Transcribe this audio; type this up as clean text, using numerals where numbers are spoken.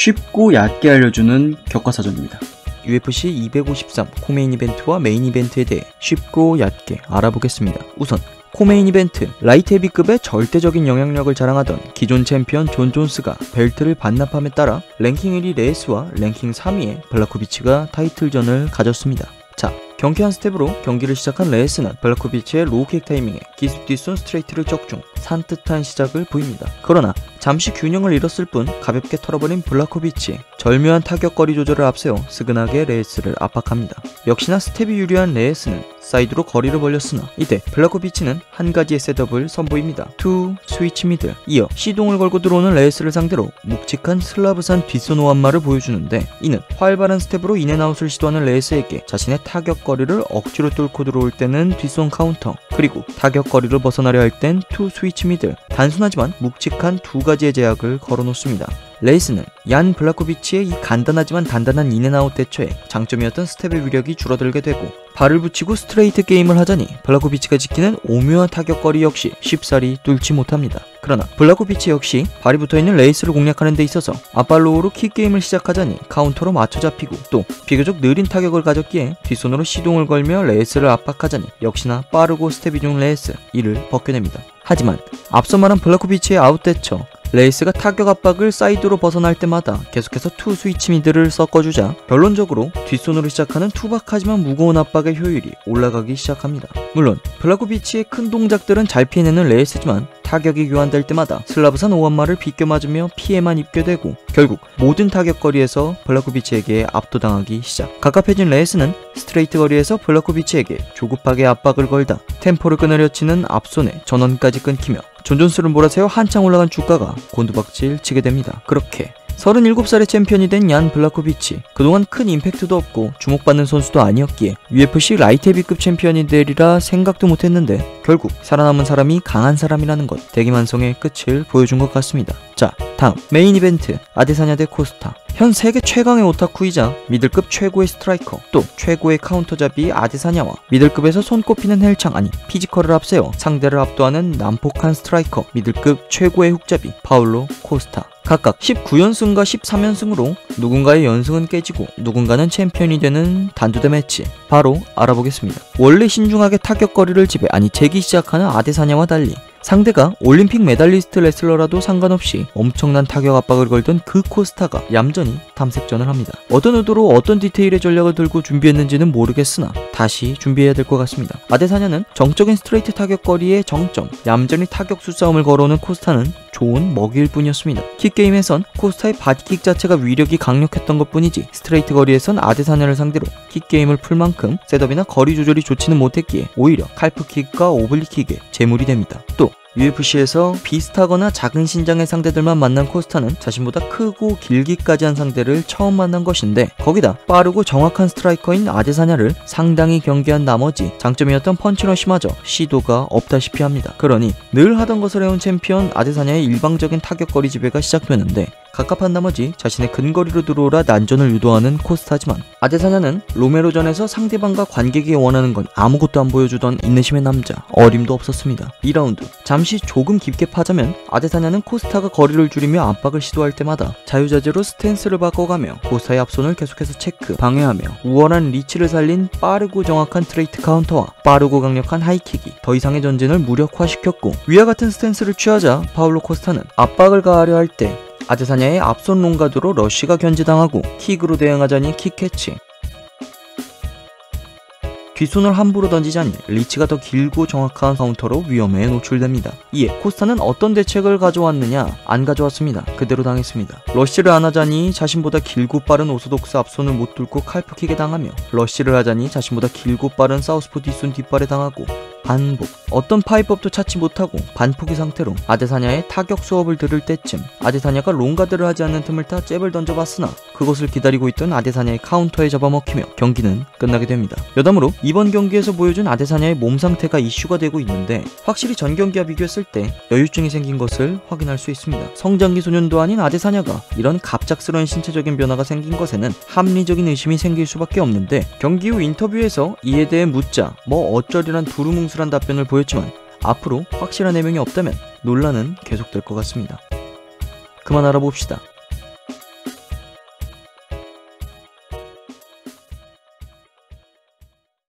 쉽고 얕게 알려주는 격과사전입니다. UFC 253 코메인 이벤트와 메인 이벤트에 대해 쉽고 얕게 알아보겠습니다. 우선 코메인 이벤트, 라이트 헤비급의 절대적인 영향력을 자랑하던 기존 챔피언 존 존스가 벨트를 반납함에 따라 랭킹 1위 레이스와 랭킹 3위의 블라코비치가 타이틀전을 가졌습니다. 자, 경쾌한 스텝으로 경기를 시작한 레이스는 블라코비치의 로우킥 타이밍에 기습 뒷손 스트레이트를 적중, 산뜻한 시작을 보입니다. 그러나 잠시 균형을 잃었을 뿐 가볍게 털어버린 블라코비치, 절묘한 타격거리 조절을 앞세워 스근하게 레이스를 압박합니다. 역시나 스텝이 유리한 레이스는 사이드로 거리를 벌렸으나 이때 블라코비치는 한 가지의 셋업을 선보입니다. 투 스위치 미들, 이어 시동을 걸고 들어오는 레이스를 상대로 묵직한 슬라브산 뒷손 오한마를 보여주는데, 이는 활발한 스텝으로 인앤아웃을 시도하는 레이스에게 자신의 타격거리를 억지로 뚫고 들어올 때는 뒷손 카운터, 그리고 타격거리를 벗어나려 할 땐 투 스위치 미들, 단순하지만 묵직한 두 가지의 제약을 걸어놓습니다. 레이스는 얀 블라코비치의 이 간단하지만 단단한 인앤아웃 대처에 장점이었던 스텝의 위력이 줄어들게 되고, 발을 붙이고 스트레이트 게임을 하자니 블라코비치가 지키는 오묘한 타격거리 역시 쉽사리 뚫지 못합니다. 그러나 블라코비치 역시 발이 붙어있는 레이스를 공략하는 데 있어서 앞발로우로 킥게임을 시작하자니 카운터로 맞춰 잡히고, 또 비교적 느린 타격을 가졌기에 뒷손으로 시동을 걸며 레이스를 압박하자니 역시나 빠르고 스텝이 좋은 레이스, 이를 벗겨냅니다. 하지만 앞서 말한 블라코비치의 아웃 대처, 레이스가 타격 압박을 사이드로 벗어날 때마다 계속해서 투 스위치 미드를 섞어주자 결론적으로 뒷손으로 시작하는 투박하지만 무거운 압박의 효율이 올라가기 시작합니다. 물론 블라코비치의 큰 동작들은 잘 피해내는 레이스지만 타격이 교환될 때마다 슬라브산 오한마를 비껴 맞으며 피해만 입게 되고, 결국 모든 타격거리에서 블라코비치에게 압도당하기 시작. 갑갑해진 레이스는 스트레이트 거리에서 블라코비치에게 조급하게 압박을 걸다 템포를 끊으려 치는 앞손에 전원까지 끊기며 존 존스를 몰아세워 한창 올라간 주가가 곤두박질 치게 됩니다. 그렇게 37살의 챔피언이 된 얀 블라코비치, 그동안 큰 임팩트도 없고 주목받는 선수도 아니었기에 UFC 라이트 헤비급 챔피언이 되리라 생각도 못했는데, 결국 살아남은 사람이 강한 사람이라는 것, 대기만성의 끝을 보여준 것 같습니다. 자, 다음 메인 이벤트, 아데사냐 대 코스타. 현 세계 최강의 오타쿠이자 미들급 최고의 스트라이커, 또 최고의 카운터잡이 아데사냐와 미들급에서 손꼽히는 헬창, 아니 피지컬을 앞세워 상대를 압도하는 난폭한 스트라이커, 미들급 최고의 훅잡이 파울로 코스타. 각각 19연승과 13연승으로 누군가의 연승은 깨지고 누군가는 챔피언이 되는 단두대 매치, 바로 알아보겠습니다. 원래 신중하게 타격거리를 재기 시작하는 아데사냐와 달리 상대가 올림픽 메달리스트 레슬러라도 상관없이 엄청난 타격 압박을 걸던 그 코스타가 얌전히 탐색전을 합니다. 어떤 의도로 어떤 디테일의 전략을 들고 준비했는지는 모르겠으나 다시 준비해야 될 것 같습니다. 아데사냐는 정적인 스트레이트 타격거리의 정점, 얌전히 타격수 싸움을 걸어오는 코스타는 좋은 먹이일 뿐이었습니다. 킥게임에선 코스타의 바디킥 자체가 위력이 강력했던 것 뿐이지, 스트레이트 거리에선 아데사냐를 상대로 킥게임을 풀 만큼 셋업이나 거리 조절이 좋지는 못했기에 오히려 칼프킥과 오블리킥에 제물이 됩니다. 또 UFC에서 비슷하거나 작은 신장의 상대들만 만난 코스타는 자신보다 크고 길기까지 한 상대를 처음 만난 것인데, 거기다 빠르고 정확한 스트라이커인 아데사냐를 상당히 경계한 나머지 장점이었던 펀치러시마저 시도가 없다시피 합니다. 그러니 늘 하던 것을 해온 챔피언 아데사냐의 일방적인 타격거리 지배가 시작되는데, 갑갑한 나머지 자신의 근거리로 들어오라 난전을 유도하는 코스타지만, 아데사냐는 로메로전에서 상대방과 관객이 원하는 건 아무것도 안 보여주던 인내심의 남자, 어림도 없었습니다. 2라운드, 잠시 조금 깊게 파자면 아데사냐는 코스타가 거리를 줄이며 압박을 시도할 때마다 자유자재로 스탠스를 바꿔가며 코스타의 앞손을 계속해서 체크, 방해하며 우월한 리치를 살린 빠르고 정확한 트레이트 카운터와 빠르고 강력한 하이킥이 더 이상의 전진을 무력화시켰고, 위와 같은 스탠스를 취하자 파울로 코스타는 압박을 가하려 할 때 아데사냐의 앞손 롱가드로 러쉬가 견제당하고 킥으로 대응하자니 킥캐치, 뒷손을 함부로 던지자니 리치가 더 길고 정확한 카운터로 위험에 노출됩니다. 이에 코스타는 어떤 대책을 가져왔느냐? 안 가져왔습니다. 그대로 당했습니다. 러쉬를 안 하자니 자신보다 길고 빠른 오소독스 앞손을 못 뚫고 칼프킥에 당하며, 러쉬를 하자니 자신보다 길고 빠른 사우스포 뒷손 뒷발에 당하고, 반복. 어떤 파이법도 찾지 못하고 반포기 상태로 아데사냐의 타격 수업을 들을 때쯤 아데사냐가 롱가드를 하지 않는 틈을 타 잽을 던져봤으나 그것을 기다리고 있던 아데사냐의 카운터에 잡아먹히며 경기는 끝나게 됩니다. 여담으로 이번 경기에서 보여준 아데사냐의 몸 상태가 이슈가 되고 있는데, 확실히 전 경기와 비교했을 때 여유증이 생긴 것을 확인할 수 있습니다. 성장기 소년도 아닌 아데사냐가 이런 갑작스러운 신체적인 변화가 생긴 것에는 합리적인 의심이 생길 수밖에 없는데, 경기 후 인터뷰에서 이에 대해 묻자 뭐 어쩌리란 두루뭉술한 답변을 보였지만 앞으로 확실한 해명이 없다면 논란은 계속될 것 같습니다. 그만 알아봅시다.